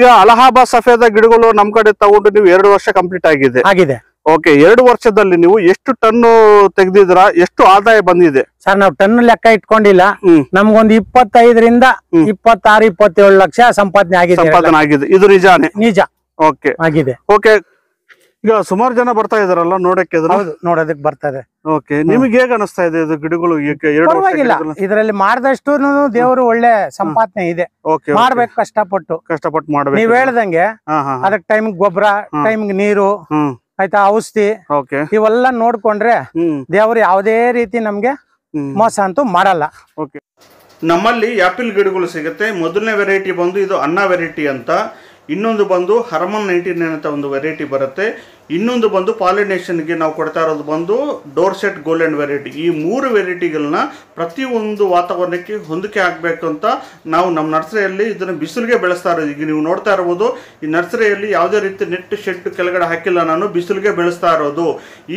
ಈಗ ಅಲಹಾಬಾದ್ ಸಫೇದ ಗಿಡಗಳು ನಮ್ ಕಡೆ ತಗೊಂಡು ನೀವು 2 ವರ್ಷ ಕಂಪ್ಲೀಟ್ ಆಗಿದೆ. ಓಕೆ, 2 ವರ್ಷದಲ್ಲಿ ನೀವು ಎಷ್ಟು ಟನ್ ತೆಗೆದಿದ್ರ, ಎಷ್ಟು ಆದಾಯ ಬಂದಿದೆ? ಸರ್ ನಾವು ಟನ್ ಲೆಕ್ಕ ಇಟ್ಕೊಂಡಿಲ್ಲ, ನಮ್ಗೊಂದು 25ರಿಂದ 26, 27 ಲಕ್ಷ ಸಂಪಾದನೆ ಆಗಿದೆ. ಇದು ನಿಜಾನೇ? ನಿಜ. ಓಕೆ ಆಗಿದೆ. ಓಕೆ, ಈಗ ಸುಮಾರು ಜನ ಬರ್ತಾ ಇದಾರಲ್ಲ ನೋಡಕ್ಕೆ? ನೋಡೋದಕ್ಕೆ ಬರ್ತಾರೆ. ಓಕೆ, ನಿಮ್ಗೆ ಹೇಗೆ ಅನಿಸ್ತಾ ಇದೆ ಇದು ಗಿಡಗಳು? ಪರವಾಗಿಲ್ಲ, ಇದರಲ್ಲಿ ಮಾಡಿದಷ್ಟು ದೇವರು ಒಳ್ಳೆ ಸಂಪಾದನೆ ಇದೆ. ಮಾಡ್ಬೇಕು, ಕಷ್ಟಪಟ್ಟು ಮಾಡ್ಬೇಕು. ನೀವ್ ಹೇಳ್ದಂಗೆ ಅದಕ್ಕೆ ಟೈಮ್ ಗೊಬ್ಬರ, ಟೈಮ್ ನೀರು, ಆಯ್ತಾ, ಔಷಧಿ, ಇವೆಲ್ಲ ನೋಡ್ಕೊಂಡ್ರೆ ದೇವರು ಯಾವುದೇ ರೀತಿ ನಮ್ಗೆ ಮೋಸ ಅಂತೂ ಮಾಡಲ್ಲ. ಓಕೆ, ನಮ್ಮಲ್ಲಿ ಆಪಲ್ ಗಿಡಗಳು ಸಿಗುತ್ತೆ. ಮೊದಲನೇ ವೆರೈಟಿ ಬಂದು ಇದು ಅನ್ನ ವೆರೈಟಿ ಅಂತ, ಇನ್ನೊಂದು ಬಂದು ಹರ್ಮನ್ 99 ಅಂತ ಒಂದು ವೆರೈಟಿ ಬರುತ್ತೆ, ಇನ್ನೊಂದು ಬಂದು ಪಾಲಿನೇಷನ್ಗೆ ನಾವು ಕೊಡ್ತಾ ಇರೋದು ಬಂದು ಡೋರ್ಸೆಟ್ ಗೋಲ್ಡನ್ ವೆರೈಟಿ. ಈ 3 ವೆರೈಟಿಗಳನ್ನ ಪ್ರತಿಯೊಂದು ವಾತಾವರಣಕ್ಕೆ ಹೊಂದಿಕೆ ಆಗಬೇಕು ಅಂತ ನಾವು ನಮ್ಮ ನರ್ಸರಿಯಲ್ಲಿ ಇದನ್ನು ಬಿಸಿಲಿಗೆ ಬೆಳೆಸ್ತಾ ಇರೋದು. ಈಗ ನೀವು ನೋಡ್ತಾ ಇರ್ಬೋದು, ಈ ನರ್ಸರಿಯಲ್ಲಿ ಯಾವುದೇ ರೀತಿ ನೆಟ್ ಶೆಡ್ ಕೆಳಗಡೆ ಹಾಕಿಲ್ಲ, ನಾನು ಬಿಸಿಲಿಗೆ ಬೆಳೆಸ್ತಾ ಇರೋದು.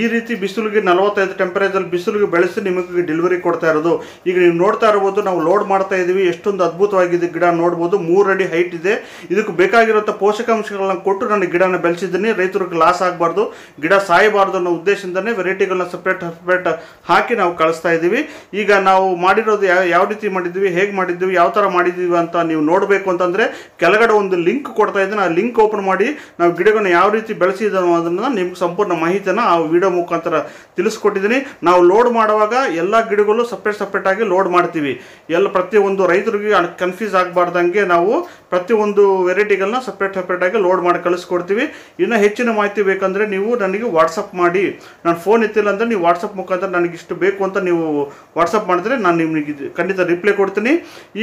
ಈ ರೀತಿ ಬಿಸಿಲಿಗೆ 45 ಟೆಂಪರೇಚರ್ ಬಿಸಿಲಿಗೆ ಬೆಳೆಸಿ ನಿಮಗೆ ಡೆಲಿವರಿ ಕೊಡ್ತಾ ಇರೋದು. ಈಗ ನೀವು ನೋಡ್ತಾ ಇರ್ಬೋದು, ನಾವು ಲೋಡ್ ಮಾಡ್ತಾ ಇದೀವಿ. ಎಷ್ಟೊಂದು ಅದ್ಭುತವಾಗಿದೆ ಗಿಡ ನೋಡ್ಬೋದು. 3 ಅಡಿ ಹೈಟ್ ಇದೆ. ಇದಕ್ಕೆ ಬೇಕಾಗಿರುವಂಥ ಪೋಷಕಾಂಶಗಳನ್ನ ಕೊಟ್ಟು ನಾನು ಗಿಡನ ಬೆಳೆಸಿದ್ದೀನಿ. ರೈತರಿಗೆ ಲಾಸ್ ಆಗಬಾರ್ದು, ಗಿಡ ಸಾಯಬಾರ್ದು ಅನ್ನೋ ಉದ್ದೇಶದಿಂದನೇ ವೆರೈಟಿಗಳನ್ನ ಸಪ್ರೇಟ್ ಹಾಕಿ ನಾವು ಕಳಿಸ್ತಾ ಇದ್ದೀವಿ. ಈಗ ನಾವು ಮಾಡಿರೋದು ಯಾವ ರೀತಿ ಮಾಡಿದ್ವಿ, ಹೇಗೆ ಮಾಡಿದ್ವಿ, ಯಾವ ಥರ ಮಾಡಿದ್ದೀವಿ ಅಂತ ನೀವು ನೋಡಬೇಕು ಅಂತಂದರೆ ಕೆಳಗಡೆ ಒಂದು ಲಿಂಕ್ ಕೊಡ್ತಾ ಇದ್ದೀನಿ. ಆ ಲಿಂಕ್ ಓಪನ್ ಮಾಡಿ ನಾವು ಗಿಡಗಳನ್ನ ಯಾವ ರೀತಿ ಬೆಳೆಸಿದ ಅನ್ನೋದನ್ನು ನಿಮ್ಗೆ ಸಂಪೂರ್ಣ ಮಾಹಿತಿಯನ್ನು ಆ ವಿಡಿಯೋ ಮುಖಾಂತರ ತಿಳಿಸ್ಕೊಟ್ಟಿದ್ದೀನಿ. ನಾವು ಲೋಡ್ ಮಾಡುವಾಗ ಎಲ್ಲ ಗಿಡಗಳು ಸಪ್ರೇಟ್ ಆಗಿ ಲೋಡ್ ಮಾಡ್ತೀವಿ. ಪ್ರತಿಯೊಂದು ರೈತರಿಗೆ ಕನ್ಫ್ಯೂಸ್ ಆಗಬಾರ್ದಂಗೆ ನಾವು ಪ್ರತಿಯೊಂದು ವೆರೈಟಿಗಳನ್ನ ಸಪ್ರೇಟ್ ಆಗಿ ಲೋಡ್ ಮಾಡಿ ಕಳಿಸ್ಕೊಡ್ತೀವಿ. ಇನ್ನೂ ಹೆಚ್ಚಿನ ಮಾಹಿತಿ ಬೇಕಂದರೆ ನೀವು ನನಗೆ ವಾಟ್ಸಪ್ ಮಾಡಿ. ನಾನು ಫೋನ್ ಎತ್ತಿಲ್ಲ ಅಂದರೆ ನೀವು ವಾಟ್ಸಪ್ ಮುಖಾಂತರ ನನಗೆ ಇಷ್ಟು ಬೇಕು ಅಂತ ನೀವು ವಾಟ್ಸಪ್ ಮಾಡಿದ್ರೆ ನಾನು ನಿಮಗೆ ಖಂಡಿತ ರಿಪ್ಲೈ ಕೊಡ್ತೀನಿ.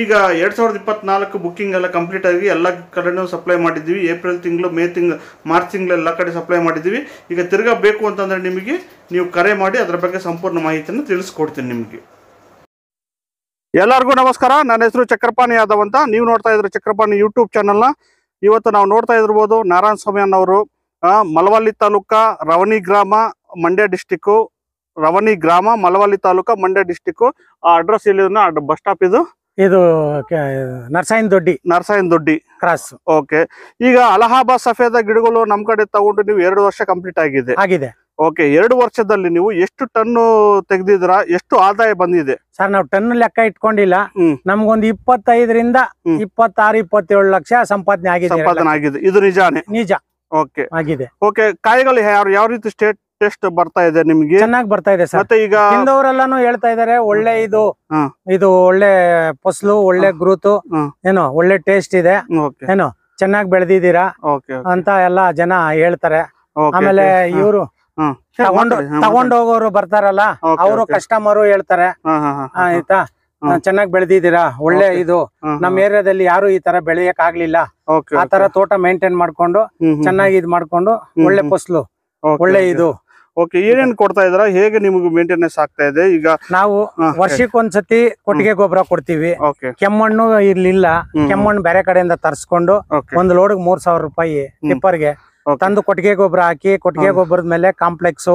ಈಗ 2024 ಬುಕ್ಕಿಂಗ್ ಎಲ್ಲ ಕಂಪ್ಲೀಟ್ ಆಗಿ ಎಲ್ಲ ಕಡೆನೂ ಸಪ್ಲೈ ಮಾಡಿದ್ದೀವಿ. ಏಪ್ರಿಲ್ ತಿಂಗಳು, ಮೇ ತಿಂಗಳು, ಮಾರ್ಚ್ ತಿಂಗಳು ಎಲ್ಲ ಕಡೆ ಸಪ್ಲೈ ಮಾಡಿದ್ದೀವಿ. ಈಗ ತಿರ್ಗಾ ಬೇಕು ಅಂತಂದರೆ ನಿಮಗೆ ನೀವು ಕರೆ ಮಾಡಿ ಅದರ ಬಗ್ಗೆ ಸಂಪೂರ್ಣ ಮಾಹಿತಿಯನ್ನು ತಿಳಿಸ್ಕೊಡ್ತೀನಿ ನಿಮಗೆ. ಎಲ್ಲರಿಗೂ ನಮಸ್ಕಾರ. ನನ್ನ ಹೆಸರು ಚಕ್ರಪಾಣಿ ಯಾದವ್ ಅಂತ. ನೀವು ನೋಡ್ತಾ ಇದ್ರೆ ಚಕ್ರಪಾಣಿ ಯೂಟ್ಯೂಬ್ ಚಾನಲ್ನ. ಇವತ್ತು ನಾವು ನೋಡ್ತಾ ಇರ್ಬೋದು ನಾರಾಯಣ ಸ್ವಾಮಿ ಅನ್ನೋರು ಮಲವಳ್ಳಿ ತಾಲೂಕಾ, ರವಣಿ ಗ್ರಾಮ, ಮಂಡ್ಯ ಡಿಸ್ಟಿಕ್ಕು. ರವಣಿ ಗ್ರಾಮ, ಮಲವಳ್ಳಿ ತಾಲೂಕಾ, ಮಂಡ್ಯ ಡಿಸ್ಟಿಕ್ಕು. ಆ ಅಡ್ರೆಸ್ ಎಲ್ಲಿನ ಬಸ್ ಸ್ಟಾಪ್ ಇದು ನರಸಾಯನ ದೊಡ್ಡಿ ಕ್ರಾಸ್. ಓಕೆ, ಈಗ ಅಲಹಾಬಾದ್ ಸಫೇದ ಗಿಡಗಳು ನಮ್ ಕಡೆ ತಗೊಂಡು ನೀವು 2 ವರ್ಷ ಕಂಪ್ಲೀಟ್ ಆಗಿದೆ. ಓಕೆ, 2 ವರ್ಷದಲ್ಲಿ ನೀವು ಎಷ್ಟು ಟನ್ ತೆಗೆದಿದ್ರ, ಎಷ್ಟು ಆದಾಯ ಬಂದಿದೆ? ಸರ್ ನಾವು ಟನ್ ಲೆಕ್ಕ ಇಟ್ಕೊಂಡಿಲ್ಲ, ನಮ್ಗೊಂದು 25ರಿಂದ 26, 27 ಲಕ್ಷ ಸಂಪಾದನೆ ಆಗಿದೆ. ಇದು ನಿಜಾನೇ? ನಿಜ. ಓಕೆ ಆಗಿದೆ. ಓಕೆ, ಕಾಯಿಗಳು ಯಾವ ರೀತಿ ಟೆಸ್ಟ್ ಬರ್ತಾ ಇದೆ ನಿಮ್ಗೆ? ಚೆನ್ನಾಗಿ ಬರ್ತಾ ಇದೆ ಸರ್. ಮತ್ತೆ ಈಗ ತಿಂದವರೆಲ್ಲಾನು ಹೇಳ್ತಾ ಇದಾರೆ ಒಳ್ಳೆ ಇದು ಒಳ್ಳೆ ಫಸಲು, ಒಳ್ಳೆ ಗ್ರೋತ್, ಏನೋ ಒಳ್ಳೆ ಟೇಸ್ಟ್ ಇದೆ, ಏನೋ ಚೆನ್ನಾಗಿ ಬೆಳೆದಿದ್ದೀರಾ ಅಂತ ಎಲ್ಲಾ ಜನ ಹೇಳ್ತಾರೆ. ಆಮೇಲೆ ಇವರು ತಗೊಂಡು ಹೋಗೋರು ಬರ್ತಾರಲ್ಲ, ಅವರು ಕಸ್ಟಮರ್ ಹೇಳ್ತಾರೆ, ಆಯ್ತಾ, ಚೆನ್ನಾಗಿ ಬೆಳೆದಿದ್ದೀರಾ, ಒಳ್ಳೆ ಇದು ನಮ್ ಏರಿಯಾದಲ್ಲಿ ಯಾರು ಈ ತರ ಬೆಳೆಯಕ್ ಆಗ್ಲಿಲ್ಲ, ಆ ತರ ತೋಟ ಮೇಂಟೈನ್ ಮಾಡ್ಕೊಂಡು ಚೆನ್ನಾಗಿ ಇದ್ ಮಾಡ್ಕೊಂಡು ಒಳ್ಳೆ ಫಸಲು, ಒಳ್ಳೆ ಇದು. ಓಕೆ, ಏನೇನ್ ಕೊಡ್ತಾ ಇದ್ರ, ಹೇಗೆ ನಿಮ್ಗೆ ಮೇಂಟೆನೆನ್ಸ್ ಆಗ್ತಾ ಇದೆ? ಈಗ ನಾವು ವರ್ಷಕ್ಕೊಂದ್ಸತಿ ಕೊಟ್ಟಿಗೆ ಗೊಬ್ಬರ ಕೊಡ್ತೀವಿ. ಕೆಮ್ಮಣ್ಣು ಇರ್ಲಿಲ್ಲ, ಕೆಮ್ಮಣ್ಣು ಬೇರೆ ಕಡೆಯಿಂದ ತರ್ಸ್ಕೊಂಡು ಒಂದ್ ಲೋಡ್ 3000 ರೂಪಾಯಿ ಟಿಪ್ಪರ್ಗೆ ತಂದು ಕೊಟ್ಟಿಗೆ ಗೊಬ್ಬರ ಹಾಕಿ, ಕೊಟ್ಟಿಗೆ ಗೊಬ್ಬರದ ಮೇಲೆ complex,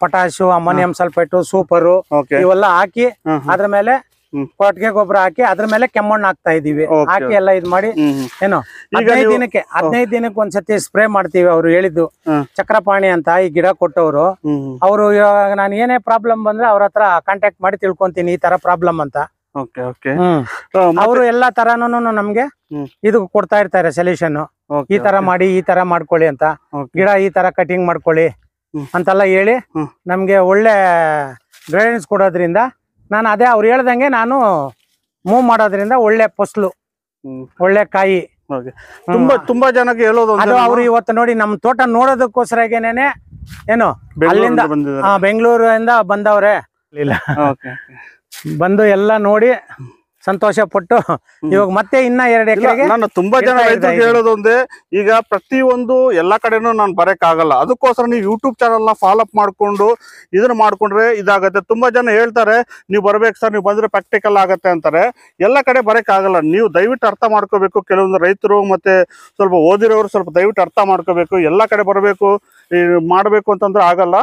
potash, ammonium sulphate, super ಇವೆಲ್ಲ ಹಾಕಿ ಅದ್ರ ಮೇಲೆ ಕೊಟ್ಟಿಗೆ ಗೊಬ್ಬರ ಹಾಕಿ ಅದ್ರ ಮೇಲೆ ಕೆಮ್ಮಣ್ಣು ಹಾಕ್ತಾ ಇದೀವಿ. ಹಾಕಿ ಎಲ್ಲ ಇದ್ ಮಾಡಿ ಏನೋ 15 ದಿನಕ್ಕೆ ಒಂದ್ಸತಿ ಸ್ಪ್ರೇ ಮಾಡ್ತೀವಿ. ಅವ್ರು ಹೇಳಿದ್ದು ಚಕ್ರಪಾಣಿ ಅಂತ ಈ ಗಿಡ ಕೊಟ್ಟವ್ರು, ಅವರು ಇವಾಗ ನಾನು ಏನೇ ಪ್ರಾಬ್ಲಮ್ ಬಂದ್ರೆ ಅವ್ರ ಹತ್ರ ಕಾಂಟ್ಯಾಕ್ಟ್ ಮಾಡಿ ತಿಳ್ಕೊಂತೀನಿ ಈ ತರ ಪ್ರಾಬ್ಲಮ್ ಅಂತ. ಅವರು ಎಲ್ಲಾ ತರಾನು ನಮ್ಗೆ ಇದು ಕೊಡ್ತಾ ಇರ್ತಾರೆ ಸೊಲ್ಯೂಷನ್. ಈ ತರ ಮಾಡಿ, ಈ ತರ ಮಾಡ್ಕೊಳ್ಳಿ ಅಂತ, ಗಿಡ ಈ ತರ ಕಟಿಂಗ್ ಮಾಡ್ಕೊಳ್ಳಿ ಅಂತೆಲ್ಲ ಹೇಳಿ ನಮ್ಗೆ ಒಳ್ಳೆ ಗೈಡೆನ್ಸ್ ಕೊಡೋದ್ರಿಂದ ನಾನು ಅದೇ ಅವ್ರು ಹೇಳ್ದಂಗೆ ನಾನು ಮೂವ್ ಮಾಡೋದ್ರಿಂದ ಒಳ್ಳೆ ಫಸಲು, ಒಳ್ಳೆ ಕಾಯಿ. ತುಂಬಾ ಜನಕ್ಕೆ ಹೇಳೋದು ಅದು ಅವ್ರು ಇವತ್ತು ನೋಡಿ ನಮ್ ತೋಟ ನೋಡೋದಕ್ಕೋಸ್ಕರಗೇನೆ ಏನು ಅಲ್ಲಿಂದ ಬೆಂಗಳೂರಿಂದ ಬಂದವ್ರೆ, ಬಂದು ಎಲ್ಲ ನೋಡಿ ಸಂತೋಷ ಪಟ್ಟು ಇವಾಗ ಮತ್ತೆ ಇನ್ನ 2 ಎಕರೆಗೆ. ನಾನು ತುಂಬಾ ಜನ ರೈತರಿಗೆ ಹೇಳೋದು ಒಂದೇ, ಈಗ ಪ್ರತಿಯೊಂದು ಎಲ್ಲಾ ಕಡೆನೂ ನಾನು ಬರಕ್ ಆಗಲ್ಲ, ಅದಕ್ಕೋಸ್ಕರ ನೀವು ಯೂಟ್ಯೂಬ್ ಚಾನಲ್ ನ ಫಾಲೋ ಅಪ್ ಮಾಡ್ಕೊಂಡು ಇದನ್ನ ಮಾಡ್ಕೊಂಡ್ರೆ ಇದಾಗತ್ತೆ. ತುಂಬಾ ಜನ ಹೇಳ್ತಾರೆ ನೀವು ಬರ್ಬೇಕು ಸರ್, ನೀವು ಬಂದ್ರೆ ಪ್ರಾಕ್ಟಿಕಲ್ ಆಗತ್ತೆ ಅಂತಾರೆ. ಎಲ್ಲ ಕಡೆ ಬರಕ್ ಆಗಲ್ಲ. ನೀವು ದಯವಿಟ್ಟು ಅರ್ಥ ಮಾಡ್ಕೋಬೇಕು. ಕೆಲವೊಂದು ರೈತರು ಮತ್ತೆ ಸ್ವಲ್ಪ ಓದಿರೋರು ಸ್ವಲ್ಪ ದಯವಿಟ್ಟು ಅರ್ಥ ಮಾಡ್ಕೋಬೇಕು. ಎಲ್ಲ ಕಡೆ ಬರಬೇಕು ಮಾಡಬೇಕು ಅಂತಂದ್ರೆ ಆಗಲ್ಲ.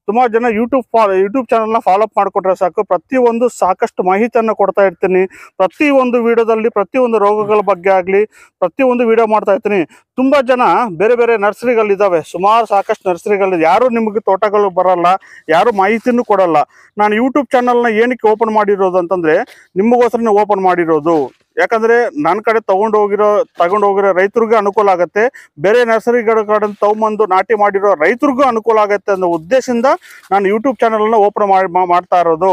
ಸುಮಾರು ಜನ ಯೂಟ್ಯೂಬ್ ಚಾನಲ್ನ ಫಾಲೋ ಅಪ್ ಮಾಡಿಕೊಟ್ರೆ ಸಾಕು. ಪ್ರತಿಯೊಂದು ಸಾಕಷ್ಟು ಮಾಹಿತಿಯನ್ನು ಕೊಡ್ತಾ ಇರ್ತೀನಿ. ಪ್ರತಿಯೊಂದು ವಿಡಿಯೋದಲ್ಲಿ ಪ್ರತಿಯೊಂದು ರೋಗಗಳ ಬಗ್ಗೆ ಆಗಲಿ ಪ್ರತಿಯೊಂದು ವಿಡಿಯೋ ಮಾಡ್ತಾ ಇರ್ತೀನಿ. ತುಂಬ ಜನ ಬೇರೆ ಬೇರೆ ನರ್ಸರಿಗಳಿದ್ದಾವೆ, ಸುಮಾರು ಸಾಕಷ್ಟು ನರ್ಸರಿಗಳಿದೆ. ಯಾರು ನಿಮಗೆ ತೋಟಗಳು ಬರಲ್ಲ, ಯಾರು ಮಾಹಿತಿನೂ ಕೊಡಲ್ಲ. ನಾನು ಯೂಟ್ಯೂಬ್ ಚಾನಲ್ನ ಏನಕ್ಕೆ ಓಪನ್ ಮಾಡಿರೋದು ಅಂತಂದರೆ ನಿಮಗೋಸ್ಕರನೇ ಓಪನ್ ಮಾಡಿರೋದು. ಯಾಕಂದರೆ ನನ್ನ ಕಡೆ ತಗೊಂಡು ಹೋಗಿರೋ ರೈತರಿಗೂ ಅನುಕೂಲ ಆಗುತ್ತೆ, ಬೇರೆ ನರ್ಸರಿಗಳ ಕಡೆ ತಗೊಂಬಂದು ನಾಟಿ ಮಾಡಿರೋ ರೈತರಿಗೂ ಅನುಕೂಲ ಆಗುತ್ತೆ ಅನ್ನೋ ಉದ್ದೇಶದಿಂದ ನಾನು ಯೂಟ್ಯೂಬ್ ಚಾನಲ್ನ ಓಪನ್ ಮಾಡ್ತಾ ಇರೋದು.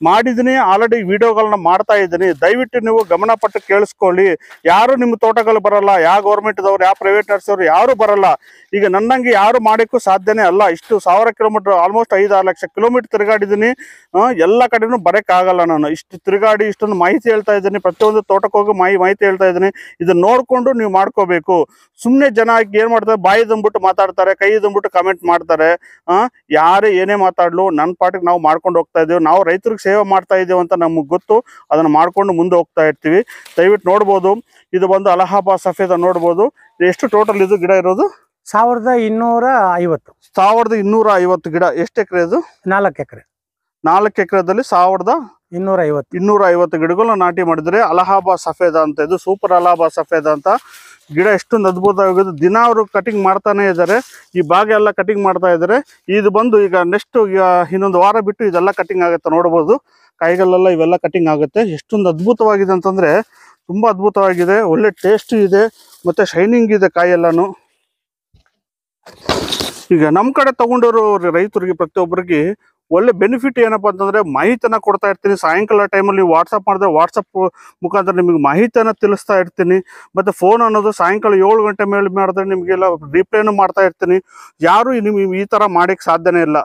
ಮಾಡಿದ್ದೀನಿ, ಆಲ್ರೆಡಿ ವಿಡಿಯೋಗಳನ್ನ ಮಾಡ್ತಾ ಇದ್ದೀನಿ. ದಯವಿಟ್ಟು ನೀವು ಗಮನ ಪಟ್ಟು ಕೇಳಿಸ್ಕೊಳ್ಳಿ. ಯಾರು ನಿಮ್ಮ ತೋಟಗಳು ಬರಲ್ಲ, ಯಾವ ಗೌರ್ಮೆಂಟ್ದವ್ರು ಯಾವ ಪ್ರೈವೇಟ್ ನರ್ಸರಿ ಯಾರು ಬರಲ್ಲ. ಈಗ ನನ್ನಂಗೆ ಯಾರು ಮಾಡೋಕ್ಕೂ ಸಾಧ್ಯನೇ ಅಲ್ಲ. ಇಷ್ಟು 1000 ಕಿಲೋಮೀಟ್ರ್ ಆಲ್ಮೋಸ್ಟ್ 5-6 ಲಕ್ಷ ಕಿಲೋಮೀಟ್ರ್ ತಿರುಗಾಡಿದ್ದೀನಿ. ಎಲ್ಲ ಕಡೆನೂ ಬರೋಕ್ಕಾಗಲ್ಲ. ನಾನು ಇಷ್ಟು ತಿರುಗಾಡಿ ಇಷ್ಟೊಂದು ಮಾಹಿತಿ ಹೇಳ್ತಾ ಇದ್ದೀನಿ. ಪ್ರತಿಯೊಂದು ತೋಟಕ್ಕೆ ಹೋಗಿ ಮಾಹಿತಿ ಹೇಳ್ತಾ ಇದ್ದೀನಿ. ಇದನ್ನ ನೋಡಿಕೊಂಡು ನೀವು ಮಾಡ್ಕೋಬೇಕು. ಸುಮ್ಮನೆ ಜನ ಏನು ಮಾಡ್ತಾರೆ, ಬಾಯಿ ತಂಬಿಟ್ಟು ಮಾತಾಡ್ತಾರೆ, ಕೈ ತಂಬಿಟ್ಟು ಕಮೆಂಟ್ ಮಾಡ್ತಾರೆ. ಯಾರೇ ಏನೇ ಮಾತಾಡ್ಲು ನನ್ನ ಪಾಟಿಗೆ ನಾವು ಮಾಡ್ಕೊಂಡು ಹೋಗ್ತಾ ಇದ್ದೀವಿ. ನಾವು ರೈತರಿಗೆ ಸೇವೆ ಮಾಡ್ತಾ ಇದ್ದೀವಿ ಅಂತ ನಮಗೆ ಗೊತ್ತು. ಅದನ್ನು ಮಾಡ್ಕೊಂಡು ಮುಂದೆ ಹೋಗ್ತಾ ಇರ್ತೀವಿ. ದಯವಿಟ್ಟು ನೋಡ್ಬೋದು, ಇದು ಬಂದು ಅಲಹಾಬಾದ್ ಸಫೇದ ನೋಡ್ಬೋದು. ಎಷ್ಟು ಟೋಟಲ್ ಇದು ಗಿಡ ಇರೋದು? 1250. 1250 ಗಿಡ. ಎಷ್ಟು ಎಕರೆ ಇದು? 4 ಎಕರೆ. 4 ಎಕರೆದಲ್ಲಿ 1250 ಗಿಡಗಳನ್ನ ನಾಟಿ ಮಾಡಿದ್ರೆ ಅಲಹಾಬಾದ್ ಸಫೇದ ಅಂತ. ಇದು ಸೂಪರ್ ಅಲಹಾಬಾದ್ ಸಫೇದ ಅಂತ ಗಿಡ. ಎಷ್ಟೊಂದು ಅದ್ಭುತವಾಗಿದೆ. ದಿನ ಅವರು ಕಟಿಂಗ್ ಮಾಡ್ತಾನೆ ಇದ್ದಾರೆ. ಈ ಭಾಗ ಎಲ್ಲ ಕಟಿಂಗ್ ಮಾಡ್ತಾ ಇದ್ದಾರೆ. ಇದು ಬಂದು ಈಗ ನೆಕ್ಸ್ಟ್ ಇನ್ನೊಂದು ವಾರ ಬಿಟ್ಟು ಇದೆಲ್ಲ ಕಟಿಂಗ್ ಆಗುತ್ತೆ. ನೋಡ್ಬೋದು ಕಾಯಿಗಳೆಲ್ಲ ಇವೆಲ್ಲ ಕಟಿಂಗ್ ಆಗುತ್ತೆ. ಎಷ್ಟೊಂದು ಅದ್ಭುತವಾಗಿದೆ ಅಂತಂದರೆ ತುಂಬ ಅದ್ಭುತವಾಗಿದೆ. ಒಳ್ಳೆ ಟೇಸ್ಟ್ ಇದೆ ಮತ್ತು ಶೈನಿಂಗ್ ಇದೆ ಕಾಯೆಲ್ಲನೂ. ಈಗ ನಮ್ಮ ಕಡೆ ತಗೊಂಡಿರೋ ರೈತರಿಗೆ ಪ್ರತಿಯೊಬ್ಬರಿಗೆ ಒಳ್ಳೆ ಬೆನಿಫಿಟ್ ಏನಪ್ಪ ಅಂತಂದರೆ ಮಾಹಿತಿನ ಕೊಡ್ತಾ ಇರ್ತೀನಿ. ಸಾಯಂಕಾಲ ಟೈಮಲ್ಲಿ ವಾಟ್ಸಪ್ ಮಾಡಿದ್ರೆ ವಾಟ್ಸಪ್ ಮುಖಾಂತರ ನಿಮಗೆ ಮಾಹಿತಿಯನ್ನು ತಿಳಿಸ್ತಾ ಇರ್ತೀನಿ. ಮತ್ತು ಫೋನ್ ಅನ್ನೋದು ಸಾಯಂಕಾಲ 7 ಗಂಟೆ ಮೇಲೆ ಮಾಡಿದ್ರೆ ನಿಮಗೆಲ್ಲ ರಿಪ್ಲೈನು ಮಾಡ್ತಾ ಇರ್ತೀನಿ. ಯಾರು ನಿಮಗೆ ಈ ಥರ ಮಾಡೋಕ್ಕೆ ಸಾಧ್ಯನೇ ಇಲ್ಲ.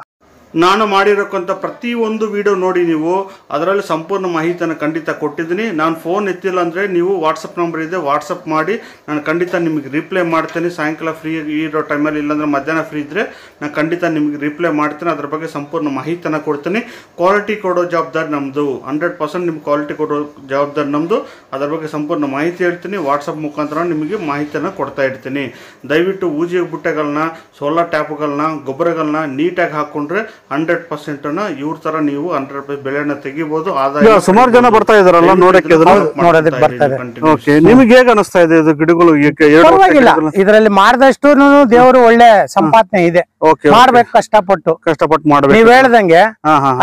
ನಾನು ಮಾಡಿರೋಕ್ಕಂಥ ಪ್ರತಿಯೊಂದು ವಿಡಿಯೋ ನೋಡಿ ನೀವು ಅದರಲ್ಲಿ ಸಂಪೂರ್ಣ ಮಾಹಿತಿಯನ್ನು ಖಂಡಿತ ಕೊಟ್ಟಿದ್ದೀನಿ. ನಾನು ಫೋನ್ ಎತ್ತಿಲ್ಲ ಅಂದರೆ ನೀವು ವಾಟ್ಸಪ್ ನಂಬರ್ ಇದೆ, ವಾಟ್ಸಪ್ ಮಾಡಿ ನಾನು ಖಂಡಿತ ನಿಮಗೆ ರಿಪ್ಲೈ ಮಾಡ್ತೇನೆ. ಸಾಯಂಕಾಲ ಫ್ರೀ ಇರೋ ಟೈಮಲ್ಲಿ, ಇಲ್ಲಾಂದರೆ ಮಧ್ಯಾಹ್ನ ಫ್ರೀ ಇದ್ದರೆ ನಾನು ಖಂಡಿತ ನಿಮಗೆ ರಿಪ್ಲೈ ಮಾಡ್ತೇನೆ. ಅದ್ರ ಬಗ್ಗೆ ಸಂಪೂರ್ಣ ಮಾಹಿತಿಯನ್ನು ಕೊಡ್ತೀನಿ. ಕ್ವಾಲಿಟಿ ಕೊಡೋ ಜವಾಬ್ದಾರಿ ನಮ್ಮದು. 100% ನಿಮ್ಗೆ ಕ್ವಾಲಿಟಿ ಕೊಡೋ ಜವಾಬ್ದಾರಿ ನಮ್ಮದು. ಅದ್ರ ಬಗ್ಗೆ ಸಂಪೂರ್ಣ ಮಾಹಿತಿ ಹೇಳ್ತೀನಿ. ವಾಟ್ಸಪ್ ಮುಖಾಂತರ ನಿಮಗೆ ಮಾಹಿತಿಯನ್ನು ಕೊಡ್ತಾ ಇರ್ತೀನಿ. ದಯವಿಟ್ಟು ಊಜಿ ಬುಟ್ಟೆಗಳನ್ನ, ಸೋಲಾರ್ ಟ್ಯಾಪ್ಗಳನ್ನ, ಗೊಬ್ಬರಗಳನ್ನ ನೀಟಾಗಿ ಹಾಕ್ಕೊಂಡ್ರೆ 100% ಇವ್ರ ತರ ನೀವು 100% ಬೆಳೆನ ತೆಗಿಬಹುದು. ಆದಾಯ ಸುಮಾರು ಜನ ಬರ್ತಾ ಇದಾರಲ್ಲ ನೋಡಕ್ಕೆ, ನಿಮಗೆ ಹೇಗೆ ಅನಿಸ್ತಾ ಇದೆ ಇದು ಗಿಡಗಳು? ಇದರಲ್ಲಿ ಮಾಡಿದಷ್ಟು ದೇವರು ಒಳ್ಳೆ ಸಂಪಾದನೆ ಇದೆ. ಮಾಡ್ಬೇಕು, ಕಷ್ಟಪಟ್ಟು ಮಾಡ್ಬೇಕು. ನೀವ್ ಹೇಳ್ದಂಗೆ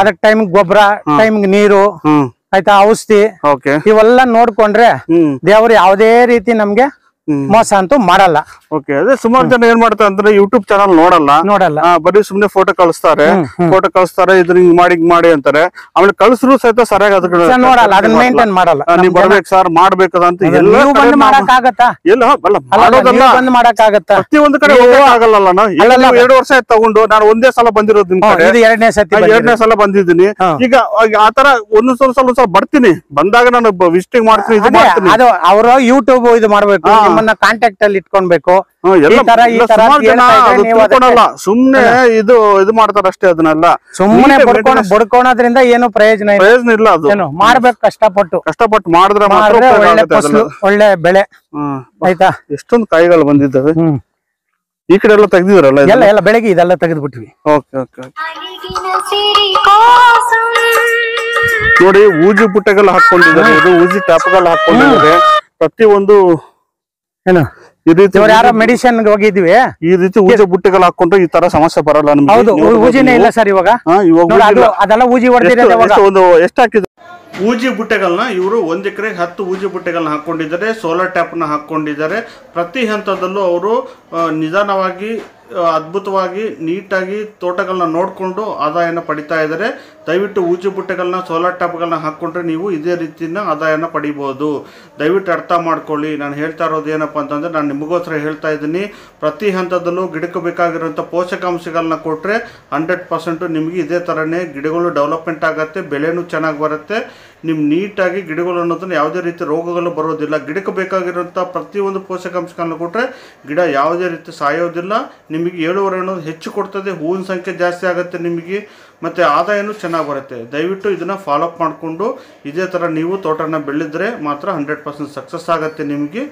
ಅದಕ್ಕೆ ಟೈಮ್ ಗೊಬ್ಬರ, ಟೈಮ್ ನೀರು, ಆಯ್ತಾ, ಔಷಧಿ ಇವೆಲ್ಲ ನೋಡ್ಕೊಂಡ್ರೆ ದೇವರು ಯಾವುದೇ ರೀತಿ ನಮ್ಗೆ ಮೋಸ ಅಂತೂ ಮಾಡಲ್ಲ. ಓಕೆ, ಅದೇ ಸುಮಾರು ಜನ ಏನ್ ಮಾಡ್ತಾರೆ ಅಂದ್ರೆ ಯೂಟ್ಯೂಬ್ ಚಾನಲ್ ನೋಡಲ್ಲ, ಬರೀ ಸುಮ್ನೆ ಫೋಟೋ ಕಳಿಸ್ತಾರೆ, ಇದ್ರ ಹಿಂಗ್ ಮಾಡಿ ಅಂತಾರೆ. ಆಮೇಲೆ ಕಳ್ಸರು ಸಹಿತ ಸರಿಯಾಗಿ ಅದಕ್ಕೆ ನೋಡಲ್ಲ, ಅದನ್ನ ಮೇಂಟೈನ್ ಮಾಡಲ್ಲ. ನೀವ್ ಬರ್ಬೇಕು ಸರ್, ಮಾಡ್ಬೇಕಂತ ಪ್ರತಿಯೊಂದು ಕಡೆ ಆಗಲ್ಲ. 2 ವರ್ಷ ಆಯ್ತು ತಗೊಂಡು, ನಾನು ಒಂದೇ ಸಲ ಬಂದಿರೋದು ನಿಮ್ ಕಡೆ, 2ನೇ ಸಲ ಬಂದಿದ್ದೀನಿ. ಈಗ ಆತರ ಒಂದೊಂದ್ಸಲ ಬರ್ತೀನಿ, ಬಂದಾಗ ನಾನು ವಿಸಿಟಿಂಗ್ ಮಾಡ್ತೀನಿ. ಅವರು ಯೂಟ್ಯೂಬ್ ಇದು ಮಾಡ್ಬೇಕು, ನಿಮ್ಮನ್ನ ಕಾಂಟ್ಯಾಕ್ಟ್ ಅಲ್ಲಿ ಇಟ್ಕೊಳ್ಬೇಕು. ಸುಮ್ನೆ ಇದು ಮಾಡ್ತಾರ ಅಷ್ಟೇ. ಅದನ್ನೆಲ್ಲ ಸುಮ್ಮನೆ ಬಡ್ಕೊಳೋದ್ರಿಂದ ಏನು ಪ್ರಯೋಜನ ಇಲ್ಲ. ಅದು ಮಾಡ್ಬೇಕು, ಕಷ್ಟಪಟ್ಟು ಮಾಡಿದ್ರೆ ಒಳ್ಳೆ ಬೆಳೆ. ಆಯ್ತಾ, ಎಷ್ಟೊಂದು ಕಾಯಿಗಳು ಬಂದಿದ್ದಾವೆ. ಈ ಕಡೆ ಎಲ್ಲ ತೆಗ್ದಿದ್ರಲ್ಲ, ಎಲ್ಲ ಬೆಳಗ್ಗೆ ಇದೆಲ್ಲ ತೆಗೆದ್ಬಿಟ್ವಿ. ನೋಡಿ, ಊಜಿ ಬುಟ್ಟೆಗಳು ಹಾಕೊಂಡಿದ್ದಾರೆ, ಊಜಿ ಟ್ಯಾಪ್ಗಳು ಹಾಕೊಂಡಿದ್ದಾರೆ. ಪ್ರತಿಯೊಂದು ಯಾರೋ ಮೆಡಿಸಿನ್ ಹೋಗಿದ್ವಿ, ಈ ರೀತಿ ಊಜಿ ಬುಟ್ಟೆಗಳು ಹಾಕೊಂಡ್ರೆ ಈ ತರ ಸಮಸ್ಯೆ ಬರಲ್ಲ ನಮ್ಗೆ. ಹೌದು, ಊಜಿನೇ ಇಲ್ಲ ಸರ್ ಇವಾಗ. ಅದೆಲ್ಲ ಊಜಿ ಒಂದು ಎಷ್ಟು ಹಾಕಿದ್ರು ಊಜಿ ಬುಟ್ಟೆಗಳನ್ನ ಇವರು 1 ಎಕರೆಗೆ 10 ಊಜಿ ಬುಟ್ಟೆಗಳನ್ನ ಹಾಕೊಂಡಿದ್ದಾರೆ. ಸೋಲಾರ್ ಟ್ಯಾಪ್ನ ಹಾಕೊಂಡಿದ್ದಾರೆ. ಪ್ರತಿ ಹಂತದಲ್ಲೂ ಅವರು ನಿಧಾನವಾಗಿ, ಅದ್ಭುತವಾಗಿ, ನೀಟಾಗಿ ತೋಟಗಳನ್ನ ನೋಡಿಕೊಂಡು ಆದಾಯನ ಪಡಿತಾ ಇದ್ದಾರೆ. ದಯವಿಟ್ಟು ಊಜಿ ಬುಟ್ಟೆಗಳನ್ನ, ಸೋಲಾರ್ ಟ್ಯಾಪ್ಗಳನ್ನ ಹಾಕ್ಕೊಂಡ್ರೆ ನೀವು ಇದೇ ರೀತಿನ ಆದಾಯನ ಪಡಿಬೋದು. ದಯವಿಟ್ಟು ಅರ್ಥ ಮಾಡ್ಕೊಳ್ಳಿ. ನಾನು ಹೇಳ್ತಾ ಇರೋದು ಏನಪ್ಪ ಅಂತಂದರೆ, ನಾನು ನಿಮಗೋಸ್ಕರ ಹೇಳ್ತಾ ಇದ್ದೀನಿ. ಪ್ರತಿ ಹಂತದಲ್ಲೂ ಗಿಡಕ್ಕೆ ಬೇಕಾಗಿರೋಂಥ ಪೋಷಕಾಂಶಗಳನ್ನ ಕೊಟ್ಟರೆ 100% ನಿಮಗೆ ಇದೇ ಥರನೇ ಗಿಡಗಳು ಡೆವಲಪ್ಮೆಂಟ್ ಆಗುತ್ತೆ, ಬೆಳೆನೂ ಚೆನ್ನಾಗಿ ಬರುತ್ತೆ. ನಿಮ್ಮ ನೀಟಾಗಿ ಗಿಡಗಳು ಅನ್ನೋದನ್ನು ಯಾವುದೇ ರೀತಿ ರೋಗಗಳು ಬರೋದಿಲ್ಲ. ಗಿಡಕ್ಕೆ ಬೇಕಾಗಿರೋಂಥ ಪ್ರತಿಯೊಂದು ಪೋಷಕಾಂಶಗಳನ್ನ ಕೊಟ್ಟರೆ ಗಿಡ ಯಾವುದೇ ರೀತಿ ಸಾಯೋದಿಲ್ಲ. ನಿಮಗೆ ಇಳುವರಿ ಅನ್ನೋದು ಹೆಚ್ಚು ಕೊಡ್ತದೆ, ಹೂವಿನ ಸಂಖ್ಯೆ ಜಾಸ್ತಿ ಆಗುತ್ತೆ ನಿಮಗೆ, ಮತ್ತು ಆದಾಯನೂ ಚೆನ್ನಾಗಿ ಬರುತ್ತೆ. ದಯವಿಟ್ಟು ಇದನ್ನು ಫಾಲೋಅಪ್ ಮಾಡಿಕೊಂಡು ಇದೇ ಥರ ನೀವು ತೋಟನ ಬೆಳೆದ್ರೆ ಮಾತ್ರ 100% ಸಕ್ಸಸ್ ಆಗುತ್ತೆ ನಿಮಗೆ.